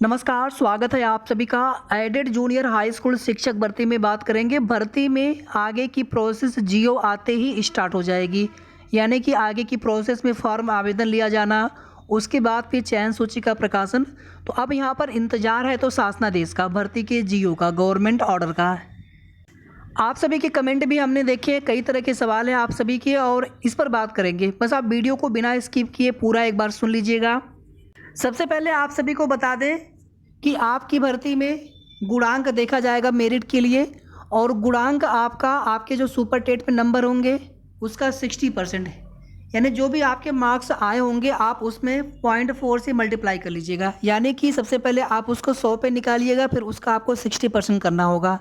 नमस्कार, स्वागत है आप सभी का। एडेड जूनियर हाई स्कूल शिक्षक भर्ती में बात करेंगे। भर्ती में आगे की प्रोसेस जियो आते ही स्टार्ट हो जाएगी, यानी कि आगे की प्रोसेस में फॉर्म आवेदन लिया जाना, उसके बाद फिर चयन सूची का प्रकाशन। तो अब यहाँ पर इंतज़ार है तो शासनादेश का, भर्ती के जियो का, गवर्नमेंट ऑर्डर का। आप सभी के कमेंट भी हमने देखे, कई तरह के सवाल हैं आप सभी के और इस पर बात करेंगे। बस आप वीडियो को बिना स्किप किए पूरा एक बार सुन लीजिएगा। सबसे पहले आप सभी को बता दें कि आपकी भर्ती में गुणांक देखा जाएगा मेरिट के लिए, और गुणांक आपका आपके जो सुपर टेट में नंबर होंगे उसका 60% है, यानी जो भी आपके मार्क्स आए होंगे आप उसमें 0.4 से मल्टीप्लाई कर लीजिएगा। यानी कि सबसे पहले आप उसको 100 पे निकालिएगा, फिर उसका आपको 60% करना होगा।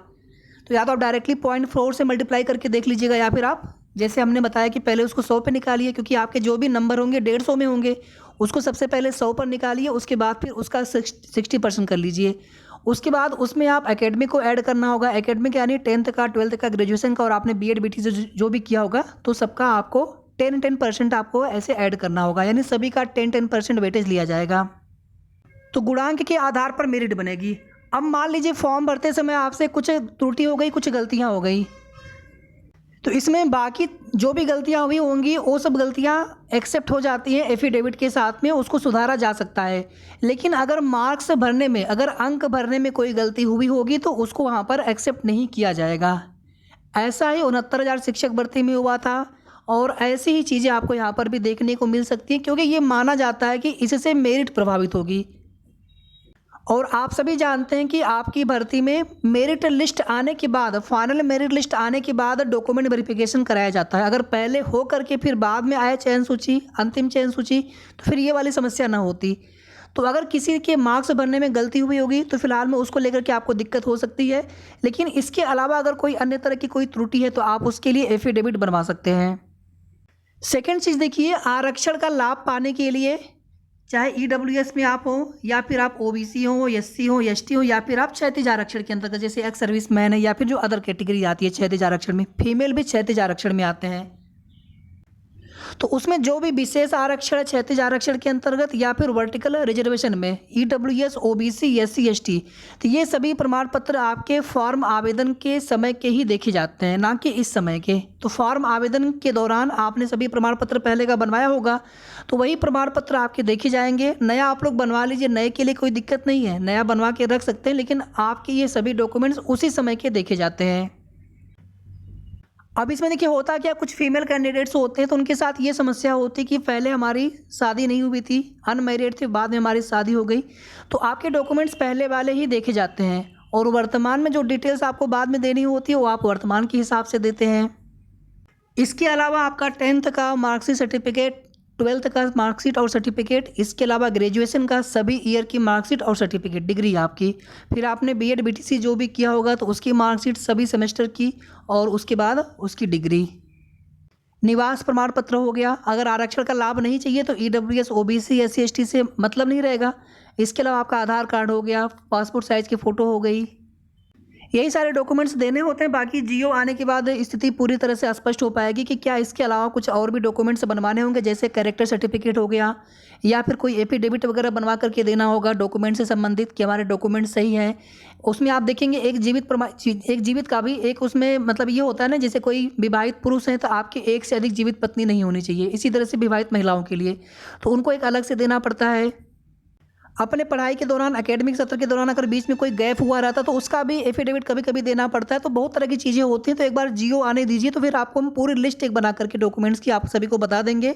तो या तो आप डायरेक्टली 0.4 से मल्टीप्लाई करके देख लीजिएगा, या फिर आप जैसे हमने बताया कि पहले उसको 100 पे निकालिए, क्योंकि आपके जो भी नंबर होंगे 150 में होंगे, उसको सबसे पहले 100 पर निकालिए, उसके बाद फिर उसका 60% कर लीजिए। उसके बाद उसमें आप एकेडमिक को ऐड करना होगा। एकेडमिक यानी 10th का, 12th का, ग्रेजुएशन का, और आपने बीएड बीटी जो भी किया होगा तो सबका आपको 10% आपको ऐसे ऐड करना होगा, यानी सभी का 10% वेटेज लिया जाएगा। तो गुणांक के आधार पर मेरिट बनेगी। अब मान लीजिए फॉर्म भरते समय आपसे कुछ त्रुटि हो गई, कुछ गलतियां हो गई, तो इसमें बाकी जो भी गलतियां हुई होंगी वो सब गलतियां एक्सेप्ट हो जाती हैं एफिडेविट के साथ में, उसको सुधारा जा सकता है। लेकिन अगर मार्क्स भरने में, अगर अंक भरने में कोई गलती हुई होगी तो उसको वहाँ पर एक्सेप्ट नहीं किया जाएगा। ऐसा ही 69,000 शिक्षक भर्ती में हुआ था, और ऐसी ही चीज़ें आपको यहाँ पर भी देखने को मिल सकती हैं, क्योंकि ये माना जाता है कि इससे मेरिट प्रभावित होगी। और आप सभी जानते हैं कि आपकी भर्ती में मेरिट लिस्ट आने के बाद, फाइनल मेरिट लिस्ट आने के बाद डॉक्यूमेंट वेरिफिकेशन कराया जाता है। अगर पहले हो करके फिर बाद में आए चयन सूची, अंतिम चयन सूची, तो फिर ये वाली समस्या ना होती। तो अगर किसी के मार्क्स भरने में गलती हुई होगी तो फिलहाल में उसको लेकर के आपको दिक्कत हो सकती है। लेकिन इसके अलावा अगर कोई अन्य तरह की कोई त्रुटि है तो आप उसके लिए एफिडेविट बनवा सकते हैं। सेकेंड चीज़ देखिए, आरक्षण का लाभ पाने के लिए, चाहे ईडब्ल्यूएस में आप हो, या फिर आप ओबीसी हो, एससी हो, एसटी हो, या फिर आप क्षैतिज आरक्षण के अंतर्गत, जैसे एक्स सर्विस मैन है, या फिर जो अदर कैटेगरी आती है क्षैतिज आरक्षण में, फीमेल भी क्षैतिज आरक्षण में आते हैं। तो उसमें जो भी विशेष आरक्षण है क्षैतिज आरक्षण के अंतर्गत, या फिर वर्टिकल रिजर्वेशन में ईडब्ल्यूएस, ओबीसी, एससी, एसटी, तो ये सभी प्रमाण पत्र आपके फॉर्म आवेदन के समय के ही देखे जाते हैं, ना कि इस समय के। तो फॉर्म आवेदन के दौरान आपने सभी प्रमाण पत्र पहले का बनवाया होगा, तो वही प्रमाण पत्र आपके देखे जाएंगे। नया आप लोग बनवा लीजिए, नए के लिए कोई दिक्कत नहीं है, नया बनवा के रख सकते हैं, लेकिन आपके ये सभी डॉक्यूमेंट्स उसी समय के देखे जाते हैं। अब इसमें देखिए होता क्या, कुछ फीमेल कैंडिडेट्स होते हैं तो उनके साथ ये समस्या होती है कि पहले हमारी शादी नहीं हुई थी, अनमैरिड थे, बाद में हमारी शादी हो गई, तो आपके डॉक्यूमेंट्स पहले वाले ही देखे जाते हैं, और वर्तमान में जो डिटेल्स आपको बाद में देनी होती है वो आप वर्तमान के हिसाब से देते हैं। इसके अलावा आपका 10th का मार्कशीट सर्टिफिकेट, 12th का मार्कशीट और सर्टिफिकेट, इसके अलावा ग्रेजुएशन का सभी ईयर की मार्कशीट और सर्टिफिकेट, डिग्री आपकी, फिर आपने बीएड बीटीसी जो भी किया होगा तो उसकी मार्कशीट सभी सेमेस्टर की, और उसके बाद उसकी डिग्री। निवास प्रमाण पत्र हो गया। अगर आरक्षण का लाभ नहीं चाहिए तो ईडब्ल्यूएस, ओबीसी, एससी, एसटी से मतलब नहीं रहेगा। इसके अलावा आपका आधार कार्ड हो गया, पासपोर्ट साइज़ की फ़ोटो हो गई, यही सारे डॉक्यूमेंट्स देने होते हैं। बाकी जियो आने के बाद स्थिति पूरी तरह से स्पष्ट हो पाएगी कि क्या इसके अलावा कुछ और भी डॉक्यूमेंट्स बनवाने होंगे, जैसे कैरेक्टर सर्टिफिकेट हो गया, या फिर कोई एफिडेविट वगैरह बनवा करके देना होगा डॉक्यूमेंट से संबंधित कि हमारे डॉक्यूमेंट सही हैं। उसमें आप देखेंगे एक जीवित का भी एक उसमें मतलब ये होता है ना, जैसे कोई विवाहित पुरुष हैं तो आपके एक से अधिक जीवित पत्नी नहीं होनी चाहिए, इसी तरह से विवाहित महिलाओं के लिए तो उनको एक अलग से देना पड़ता है। अपने पढ़ाई के दौरान, एकेडमिक सत्र के दौरान अगर बीच में कोई गैप हुआ रहता तो उसका भी एफिडेविट कभी कभी देना पड़ता है। तो बहुत तरह की चीज़ें होती हैं। तो एक बार जियो आने दीजिए, तो फिर आपको हम पूरी लिस्ट एक बना करके डॉक्यूमेंट्स की आप सभी को बता देंगे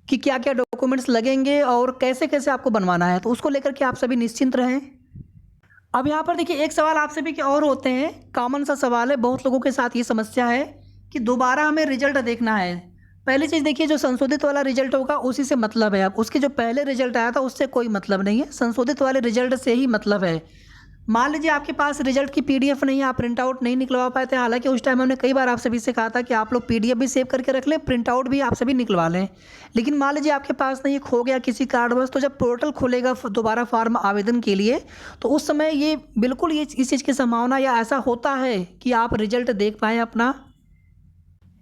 कि क्या क्या डॉक्यूमेंट्स लगेंगे और कैसे कैसे आपको बनवाना है, तो उसको लेकर के आप सभी निश्चिंत रहें। अब यहाँ पर देखिए एक सवाल आप सभी के और होते हैं, कॉमन सा सवाल है, बहुत लोगों के साथ ये समस्या है कि दोबारा हमें रिजल्ट देखना है। पहली चीज़ देखिए, जो संशोधित वाला रिजल्ट होगा उसी से मतलब है। अब उसके जो पहले रिजल्ट आया था उससे कोई मतलब नहीं है, संशोधित वाले रिजल्ट से ही मतलब है। मान लीजिए आपके पास रिजल्ट की पीडीएफ नहीं है, आप प्रिंट आउट नहीं निकलवा पाए थे, हालांकि उस टाइम हमने कई बार आप सभी से कहा था कि आप लोग पीडीएफ भी सेव करके रख लें, प्रिंट आउट भी आप सभी निकलवा लें। लेकिन मान लीजिए आपके पास नहीं, खो गया किसी कारणवश, तो जब पोर्टल खुलेगा दोबारा फॉर्म आवेदन के लिए, तो उस समय ये बिल्कुल ये इस चीज़ की संभावना या ऐसा होता है कि आप रिजल्ट देख पाएँ अपना,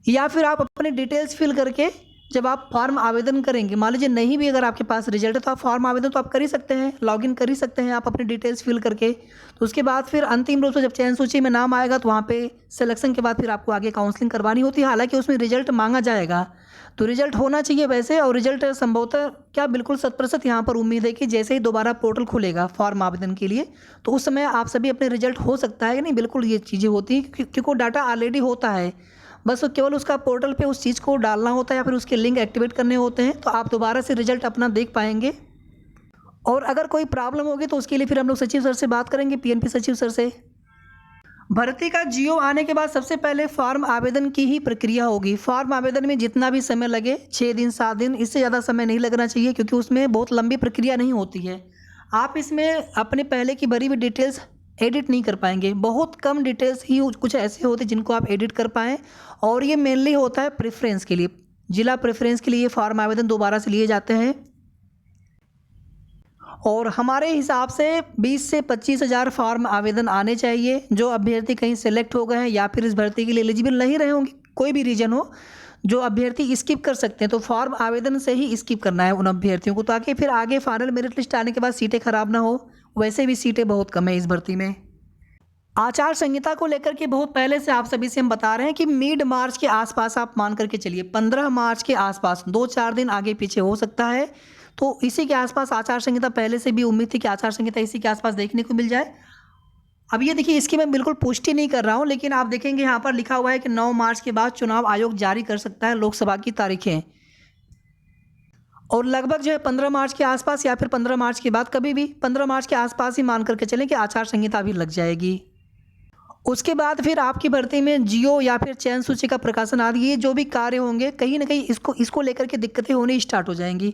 या फिर आप अपने डिटेल्स फिल करके जब आप फॉर्म आवेदन करेंगे, मान लीजिए नहीं भी अगर आपके पास रिजल्ट है तो आप फॉर्म आवेदन तो आप कर ही सकते हैं, लॉगिन कर ही सकते हैं आप अपनी डिटेल्स फिल करके। तो उसके बाद फिर अंतिम रूप से जब चयन सूची में नाम आएगा तो वहाँ पे सिलेक्शन के बाद फिर आपको आगे काउंसलिंग करवानी होती है। हालांकि उसमें रिजल्ट मांगा जाएगा, तो रिजल्ट होना चाहिए वैसे, और रिजल्ट संभवतः क्या बिल्कुल 100% यहाँ पर उम्मीद है कि जैसे ही दोबारा पोर्टल खुलेगा फॉर्म आवेदन के लिए तो उस समय आप सभी अपने रिजल्ट हो सकता है कि नहीं, बिल्कुल ये चीज़ें होती हैं क्योंकि वो डाटा ऑलरेडी होता है, बस वो केवल उसका पोर्टल पे उस चीज़ को डालना होता है या फिर उसके लिंक एक्टिवेट करने होते हैं, तो आप दोबारा से रिजल्ट अपना देख पाएंगे। और अगर कोई प्रॉब्लम होगी तो उसके लिए फिर हम लोग सचिव सर से बात करेंगे, पीएनपी सचिव सर से। भर्ती का जियो आने के बाद सबसे पहले फॉर्म आवेदन की ही प्रक्रिया होगी। फॉर्म आवेदन में जितना भी समय लगे, 6 दिन 7 दिन, इससे ज़्यादा समय नहीं लगना चाहिए क्योंकि उसमें बहुत लंबी प्रक्रिया नहीं होती है। आप इसमें अपने पहले की भरी हुई डिटेल्स एडिट नहीं कर पाएंगे, बहुत कम डिटेल्स ही कुछ ऐसे होते हैं जिनको आप एडिट कर पाएँ, और ये मेनली होता है प्रेफरेंस के लिए, जिला प्रेफरेंस के लिए ये फॉर्म आवेदन दोबारा से लिए जाते हैं। और हमारे हिसाब से 20 से 25 हज़ार फॉर्म आवेदन आने चाहिए। जो अभ्यर्थी कहीं सेलेक्ट हो गए हैं या फिर इस भर्ती के लिए एलिजिबल नहीं रहे होंगे, कोई भी रीज़न हो, जो अभ्यर्थी स्किप कर सकते हैं, तो फॉर्म आवेदन से ही स्किप करना है उन अभ्यर्थियों को, ताकि फिर आगे फाइनल मेरिट लिस्ट आने के बाद सीटें खराब ना हो। वैसे भी सीटें बहुत कम है इस भर्ती में। आचार संहिता को लेकर के बहुत पहले से आप सभी से हम बता रहे हैं कि मिड मार्च के आसपास आप मान करके चलिए, 15 मार्च के आसपास, 2-4 दिन आगे पीछे हो सकता है, तो इसी के आसपास आचार संहिता, पहले से भी उम्मीद थी कि आचार संहिता इसी के आसपास देखने को मिल जाए। अब ये देखिए, इसकी मैं बिल्कुल पुष्टि नहीं कर रहा हूँ, लेकिन आप देखेंगे यहाँ पर लिखा हुआ है कि 9 मार्च के बाद चुनाव आयोग जारी कर सकता है लोकसभा की तारीखें, और लगभग जो है 15 मार्च के आसपास या फिर 15 मार्च के बाद, कभी भी 15 मार्च के आसपास ही मान करके चलें कि आचार संहिता भी लग जाएगी। उसके बाद फिर आपकी भर्ती में जियो या फिर चयन सूची का प्रकाशन आदि, ये जो भी कार्य होंगे कहीं ना कहीं इसको लेकर के दिक्कतें होनी स्टार्ट हो जाएंगी।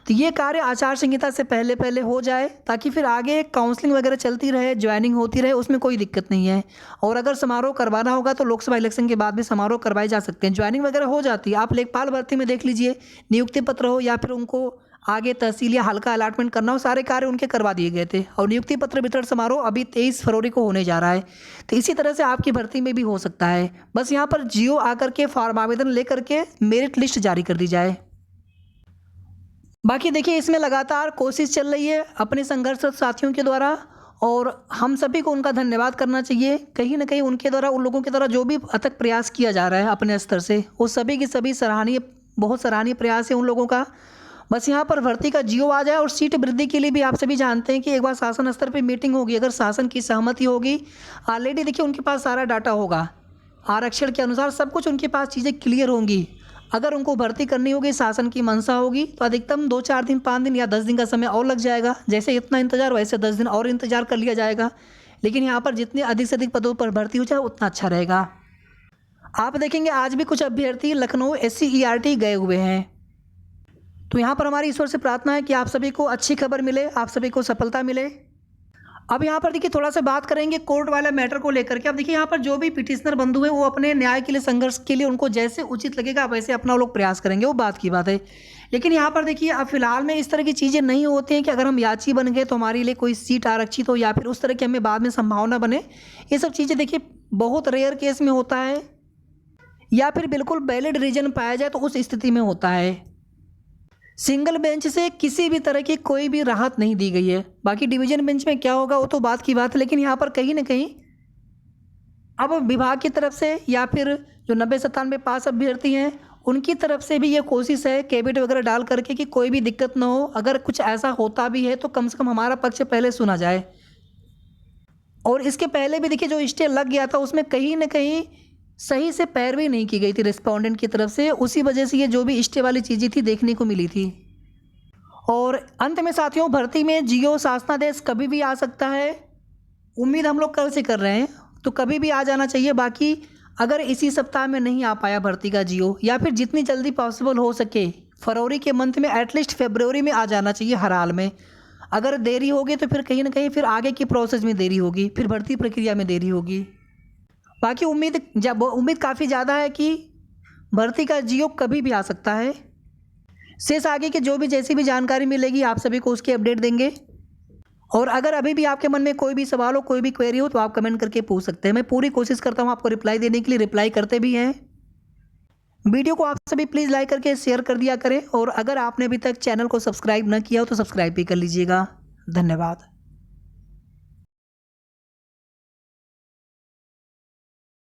तो ये कार्य आचार संहिता से पहले पहले हो जाए ताकि फिर आगे काउंसलिंग वगैरह चलती रहे, ज्वाइनिंग होती रहे, उसमें कोई दिक्कत नहीं है। और अगर समारोह करवाना होगा तो लोकसभा इलेक्शन के बाद भी समारोह करवाए जा सकते हैं, ज्वाइनिंग वगैरह हो जाती है। आप लेखपाल भर्ती में देख लीजिए, नियुक्ति पत्र हो या फिर उनको आगे तहसील या हल्का अलॉटमेंट करना हो, सारे कार्य उनके करवा दिए गए थे, और नियुक्ति पत्र वितरण समारोह अभी 23 फरवरी को होने जा रहा है। तो इसी तरह से आपकी भर्ती में भी हो सकता है, बस यहाँ पर जियो आकर के फॉर्म आवेदन लेकर के मेरिट लिस्ट जारी कर दी जाए। बाकी देखिए, इसमें लगातार कोशिश चल रही है अपने संघर्षरत साथियों के द्वारा, और हम सभी को उनका धन्यवाद करना चाहिए। कहीं ना कहीं उनके द्वारा, उन लोगों के द्वारा जो भी अथक प्रयास किया जा रहा है अपने स्तर से, वो सभी की सभी सराहनीय, बहुत सराहनीय प्रयास है उन लोगों का। बस यहाँ पर भर्ती का जियो आ जाए, और सीट वृद्धि के लिए भी आप सभी जानते हैं कि एक बार शासन स्तर पे मीटिंग होगी, अगर शासन की सहमति होगी, ऑलरेडी देखिए उनके पास सारा डाटा होगा, आरक्षण के अनुसार सब कुछ उनके पास चीज़ें क्लियर होंगी। अगर उनको भर्ती करनी होगी, शासन की मंशा होगी, तो अधिकतम 2-4 दिन, 5 दिन या 10 दिन का समय और लग जाएगा। जैसे इतना इंतजार, वैसे 10 दिन और इंतजार कर लिया जाएगा। लेकिन यहाँ पर जितने अधिक से अधिक पदों पर भर्ती हो जाए उतना अच्छा रहेगा। आप देखेंगे आज भी कुछ अभ्यर्थी लखनऊ SCERT गए हुए हैं। तो यहाँ पर हमारी ईश्वर से प्रार्थना है कि आप सभी को अच्छी खबर मिले, आप सभी को सफलता मिले। अब यहाँ पर देखिए, थोड़ा सा बात करेंगे कोर्ट वाला मैटर को लेकर के। अब देखिए, यहाँ पर जो भी पिटिशनर बंधु हैं वो अपने न्याय के लिए, संघर्ष के लिए, उनको जैसे उचित लगेगा वैसे अपना लोग प्रयास करेंगे, वो बात की बात है। लेकिन यहाँ पर देखिए, अब फिलहाल में इस तरह की चीज़ें नहीं होती हैं कि अगर हम याची बन गए तो हमारे लिए कोई सीट आरक्षित हो, या फिर उस तरह की हमें बाद में संभावना बने। ये सब चीज़ें देखिए बहुत रेयर केस में होता है, या फिर बिल्कुल वैलिड रीजन पाया जाए तो उस स्थिति में होता है। सिंगल बेंच से किसी भी तरह की कोई भी राहत नहीं दी गई है। बाकी डिवीजन बेंच में क्या होगा वो तो बात की बात है, लेकिन यहाँ पर कहीं ना कहीं अब विभाग की तरफ से या फिर जो 90-97 पास अभ्यर्थी हैं उनकी तरफ से भी ये कोशिश है कैबिनेट वगैरह डाल करके कि कोई भी दिक्कत ना हो, अगर कुछ ऐसा होता भी है तो कम से कम हमारा पक्ष पहले सुना जाए। और इसके पहले भी देखिए, जो स्टे लग गया था उसमें कहीं ना कहीं सही से पैरवी नहीं की गई थी रिस्पोंडेंट की तरफ से, उसी वजह से ये जो भी स्टे वाली चीज़ें थी देखने को मिली थी। और अंत में साथियों, भर्ती में जियो शासनादेश कभी भी आ सकता है, उम्मीद हम लोग कल से कर रहे हैं, तो कभी भी आ जाना चाहिए। बाकी अगर इसी सप्ताह में नहीं आ पाया भर्ती का जियो, या फिर जितनी जल्दी पॉसिबल हो सके फरवरी के मंथ में, एटलीस्ट फरवरी में आ जाना चाहिए हर हाल में। अगर देरी होगी तो फिर कहीं ना कहीं फिर आगे की प्रोसेस में देरी होगी, फिर भर्ती प्रक्रिया में देरी होगी। बाकी उम्मीद काफ़ी ज़्यादा है कि भर्ती का जियो कभी भी आ सकता है। शेष आगे की जो भी जैसी भी जानकारी मिलेगी आप सभी को उसकी अपडेट देंगे। और अगर अभी भी आपके मन में कोई भी सवाल हो, कोई भी क्वेरी हो, तो आप कमेंट करके पूछ सकते हैं। मैं पूरी कोशिश करता हूँ आपको रिप्लाई देने के लिए, रिप्लाई करते भी हैं। वीडियो को आप सभी प्लीज़ लाइक करके शेयर कर दिया करें और अगर आपने अभी तक चैनल को सब्सक्राइब न किया हो तो सब्सक्राइब भी कर लीजिएगा। धन्यवाद।